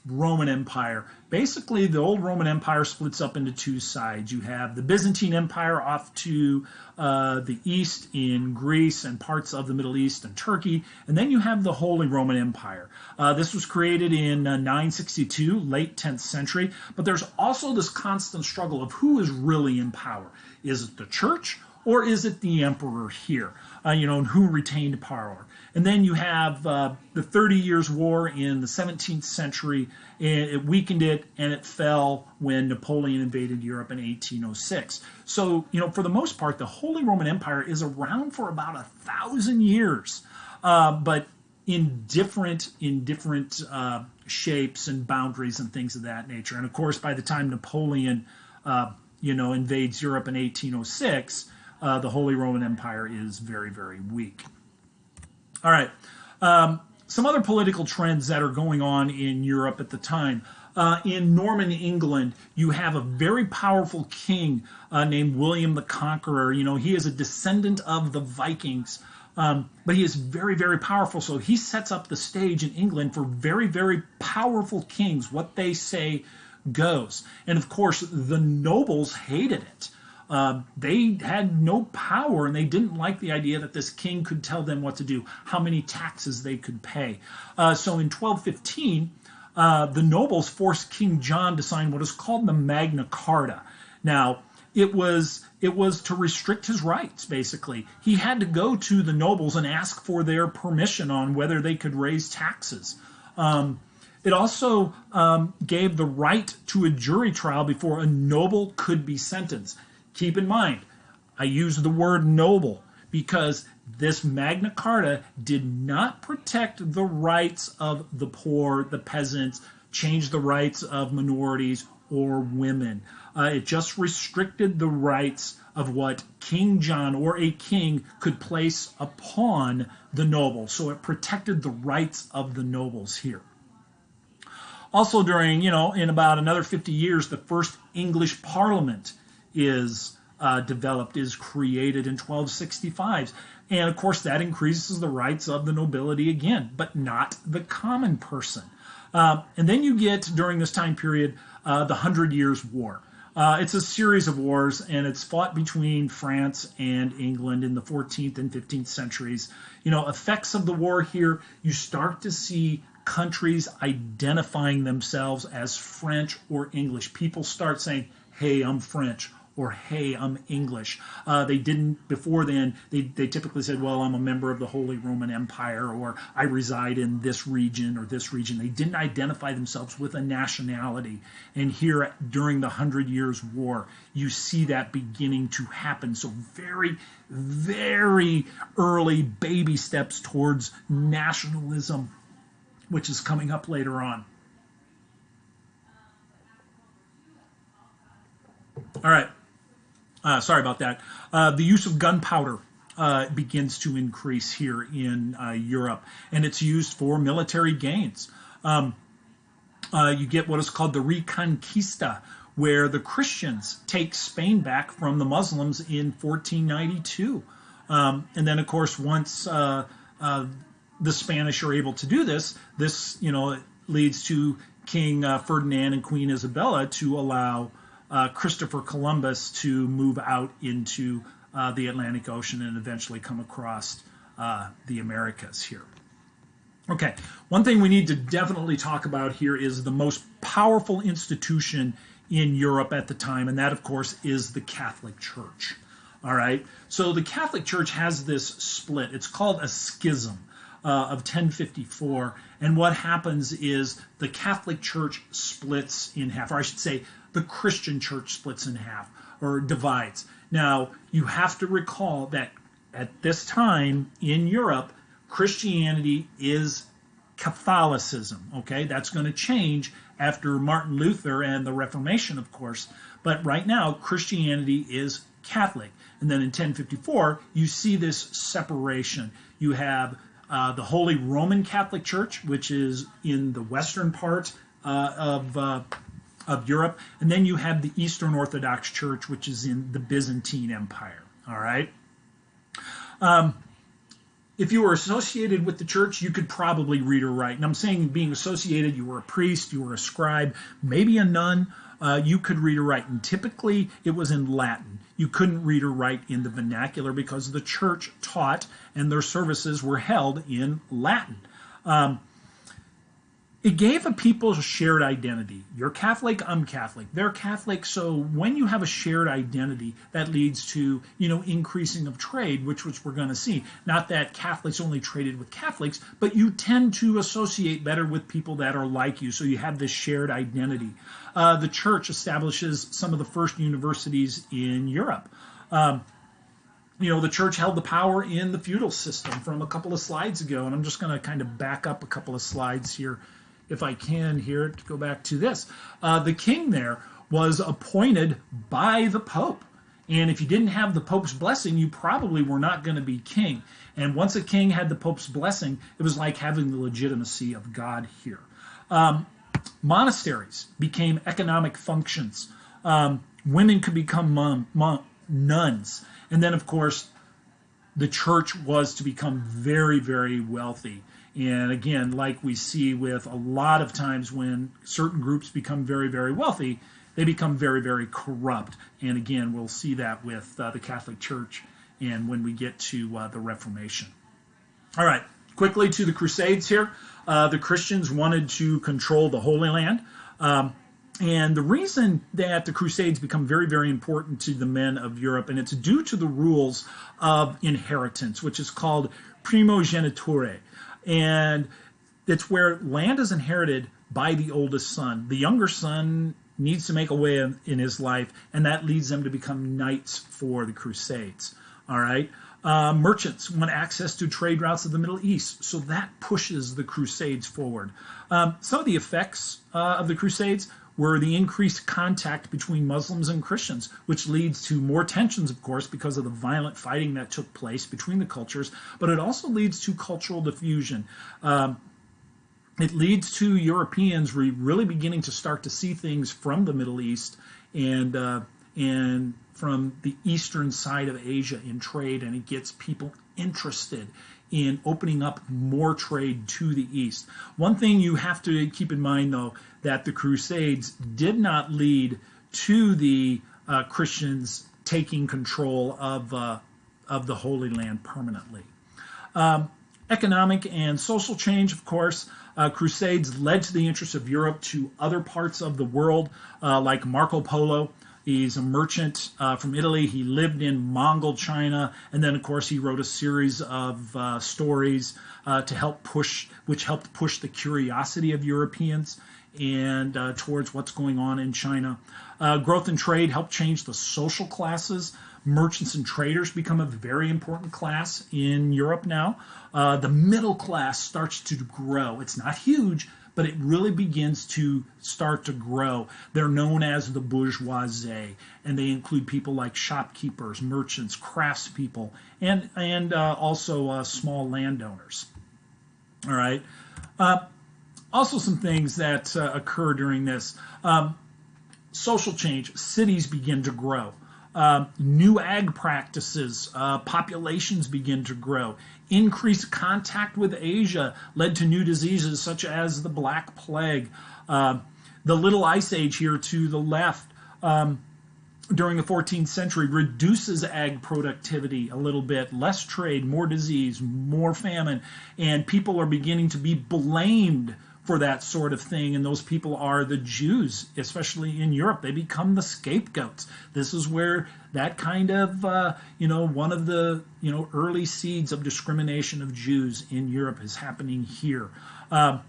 Roman Empire. Basically, the old Roman Empire splits up into two sides. You have the Byzantine Empire off to the east in Greece and parts of the Middle East and Turkey, and then you have the Holy Roman Empire. This was created in 962, late 10th century, but there's also this constant struggle of who is really in power. Is it the church or is it the emperor here? And who retained power? And then you have the 30 Years' War in the 17th century. It weakened it, and it fell when Napoleon invaded Europe in 1806. So, for the most part, the Holy Roman Empire is around for about 1,000 years, but in different shapes and boundaries and things of that nature. And of course, by the time Napoleon, invades Europe in 1806. The Holy Roman Empire is very, very weak. All right. Some other political trends that are going on in Europe at the time. In Norman England, you have a very powerful king named William the Conqueror. He is a descendant of the Vikings, but he is very, very powerful. So he sets up the stage in England for very, very powerful kings. What they say goes. And of course, the nobles hated it. They had no power, and they didn't like the idea that this king could tell them what to do, how many taxes they could pay. So in 1215, the nobles forced King John to sign what is called the Magna Carta. Now, it was to restrict his rights, basically. He had to go to the nobles and ask for their permission on whether they could raise taxes. It also gave the right to a jury trial before a noble could be sentenced. Keep in mind, I use the word noble because this Magna Carta did not protect the rights of the poor, the peasants, change the rights of minorities or women. It just restricted the rights of what King John or a king could place upon the nobles. So it protected the rights of the nobles here. Also during, in about another 50 years, the first English Parliament is developed, is created in 1265. And of course, that increases the rights of the nobility again, but not the common person. And then you get, during this time period, the 100 Years' War. It's a series of wars, and it's fought between France and England in the 14th and 15th centuries. Effects of the war here, you start to see countries identifying themselves as French or English. People start saying, hey, I'm French, or hey, I'm English. They didn't, before then, they typically said, well, I'm a member of the Holy Roman Empire, or I reside in this region or this region. They didn't identify themselves with a nationality. And here, during the 100 Years' War, you see that beginning to happen. So very, very early baby steps towards nationalism, which is coming up later on. All right. Sorry about that. The use of gunpowder begins to increase here in Europe, and it's used for military gains. You get what is called the Reconquista, where the Christians take Spain back from the Muslims in 1492. And then, of course, once the Spanish are able to do this, it leads to King Ferdinand and Queen Isabella to allow Christopher Columbus to move out into the Atlantic Ocean and eventually come across the Americas here. Okay, one thing we need to definitely talk about here is the most powerful institution in Europe at the time, and that, of course, is the Catholic Church. All right, so the Catholic Church has this split. It's called a schism of 1054, and what happens is the Catholic Church splits in half, or I should say the Christian Church splits in half, or divides. Now, you have to recall that at this time in Europe, Christianity is Catholicism, okay? That's going to change after Martin Luther and the Reformation, of course, but right now, Christianity is Catholic. And then in 1054, you see this separation. You have the Holy Roman Catholic Church, which is in the western part of Europe, and then you have the Eastern Orthodox Church, which is in the Byzantine Empire. All right. if you were associated with the church, you could probably read or write. And I'm saying being associated, you were a priest, you were a scribe, maybe a nun, you could read or write. And typically it was in Latin. You couldn't read or write in the vernacular because the church taught and their services were held in Latin. It gave a people a shared identity. You're Catholic, I'm Catholic. They're Catholic. So when you have a shared identity, that leads to, increasing of trade, which we're going to see. Not that Catholics only traded with Catholics, but you tend to associate better with people that are like you. So you have this shared identity. The church establishes some of the first universities in Europe. The church held the power in the feudal system from a couple of slides ago. And I'm just going to kind of back up a couple of slides here, if I can here, to go back to this. The king there was appointed by the Pope. And if you didn't have the Pope's blessing, you probably were not going to be king. And once a king had the Pope's blessing, it was like having the legitimacy of God here. Monasteries became economic functions. Women could become nuns. And then, of course, the church was to become very, very wealthy. And again, like we see with a lot of times when certain groups become very, very wealthy, they become very, very corrupt. And again, we'll see that with the Catholic Church and when we get to the Reformation. All right, quickly to the Crusades here. The Christians wanted to control the Holy Land. And the reason that the Crusades become very, very important to the men of Europe, and it's due to the rules of inheritance, which is called primogeniture. And it's where land is inherited by the oldest son. The younger son needs to make a way in his life, and that leads them to become knights for the Crusades. All right. Merchants want access to trade routes of the Middle East, so that pushes the Crusades forward. Some of the effects of the Crusades were the increased contact between Muslims and Christians, which leads to more tensions, of course, because of the violent fighting that took place between the cultures, but it also leads to cultural diffusion. It leads to Europeans really beginning to start to see things from the Middle East and from the eastern side of Asia in trade, and it gets people interested in opening up more trade to the East. One thing you have to keep in mind, though, that the Crusades did not lead to the Christians taking control of the Holy Land permanently. Economic and social change, of course. Crusades led to the interest of Europe to other parts of the world, like Marco Polo. He's a merchant from Italy. He lived in Mongol China, and then, of course, he wrote a series of stories which helped push the curiosity of Europeans and towards what's going on in China. Growth in trade helped change the social classes. Merchants and traders become a very important class in Europe now. The middle class starts to grow. It's not huge, but it really begins to start to grow. They're known as the bourgeoisie, and they include people like shopkeepers, merchants, craftspeople, and also small landowners. All right. Also, some things that occur during this. Social change. Cities begin to grow. New ag practices, populations begin to grow. Increased contact with Asia led to new diseases such as the Black Plague. The Little Ice Age here to the left during the 14th century reduces ag productivity a little bit. Less trade, more disease, more famine, and people are beginning to be blamed for that sort of thing, and those people are the Jews, especially in Europe. They become the scapegoats. This is where that kind of, one of the, early seeds of discrimination of Jews in Europe is happening here. The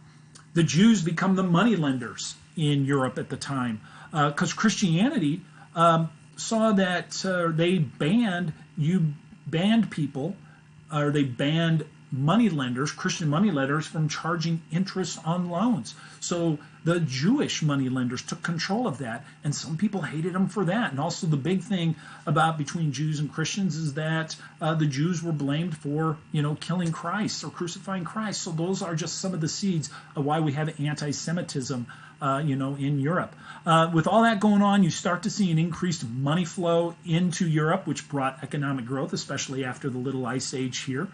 Jews become the moneylenders in Europe at the time because Christianity saw that they banned people, or they banned moneylenders, Christian moneylenders, from charging interest on loans. So the Jewish moneylenders took control of that, and some people hated them for that. And also the big thing about between Jews and Christians is that the Jews were blamed for, killing Christ or crucifying Christ. So those are just some of the seeds of why we have anti-Semitism, in Europe. With all that going on, you start to see an increased money flow into Europe, which brought economic growth, especially after the Little Ice Age here.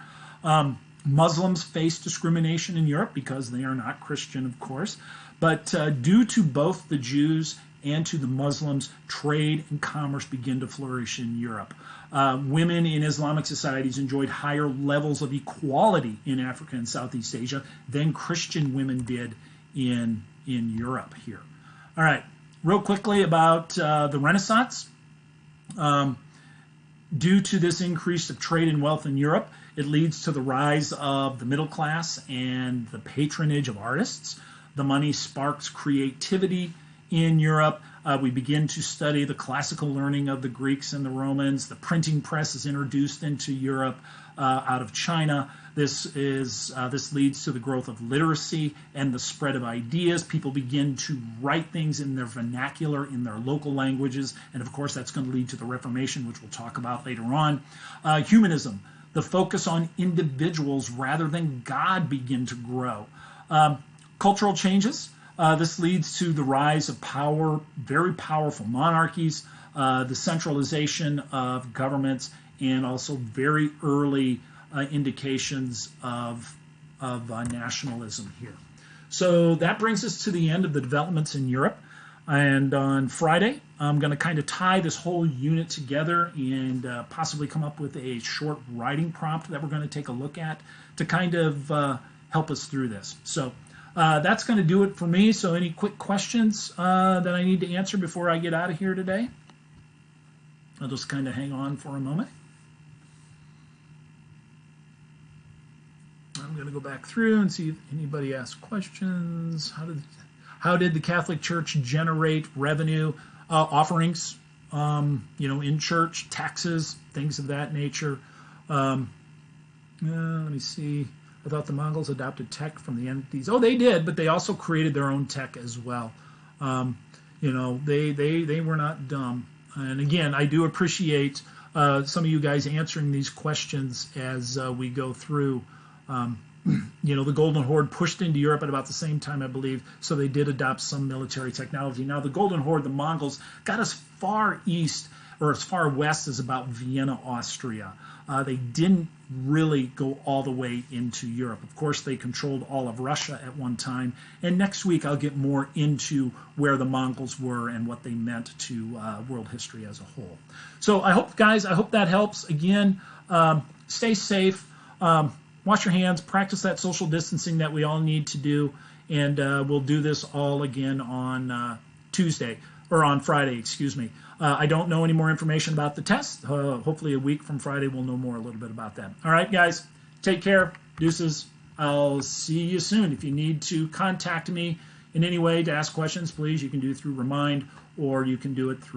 Muslims face discrimination in Europe because they are not Christian, of course. But due to both the Jews and to the Muslims, trade and commerce begin to flourish in Europe. Women in Islamic societies enjoyed higher levels of equality in Africa and Southeast Asia than Christian women did in Europe here. All right, real quickly about the Renaissance. Due to this increase of trade and wealth in Europe, it leads to the rise of the middle class and the patronage of artists. The money sparks creativity in Europe. We begin to study the classical learning of the Greeks and the Romans. The printing press is introduced into Europe out of China. This leads to the growth of literacy and the spread of ideas. People begin to write things in their vernacular, in their local languages, and of course that's going to lead to the Reformation, which we'll talk about later on. Humanism, the focus on individuals rather than God, begin to grow. Cultural changes. This leads to the rise of very powerful monarchies, the centralization of governments, and also very early indications of nationalism here. So that brings us to the end of the developments in Europe. And on Friday, I'm going to kind of tie this whole unit together and possibly come up with a short writing prompt that we're going to take a look at to kind of help us through this. So that's going to do it for me. So any quick questions that I need to answer before I get out of here today? I'll just kind of hang on for a moment. I'm going to go back through and see if anybody asked questions. How did the Catholic Church generate revenue? Offerings, in church, taxes, things of that nature. Let me see. I thought the Mongols adopted tech from the entities. Oh, they did, but they also created their own tech as well. They were not dumb. And again, I do appreciate some of you guys answering these questions as we go through. The Golden Horde pushed into Europe at about the same time, I believe, so they did adopt some military technology. Now, the Golden Horde, the Mongols, got as far east or as far west as about Vienna, Austria. They didn't really go all the way into Europe. Of course, they controlled all of Russia at one time, and next week I'll get more into where the Mongols were and what they meant to world history as a whole. So I hope that helps. Again, stay safe. Wash your hands, practice that social distancing that we all need to do, and we'll do this all again on Friday, excuse me. I don't know any more information about the test. Hopefully a week from Friday we'll know more a little bit about that. All right, guys, take care. Deuces. I'll see you soon. If you need to contact me in any way to ask questions, please, you can do it through Remind, or you can do it through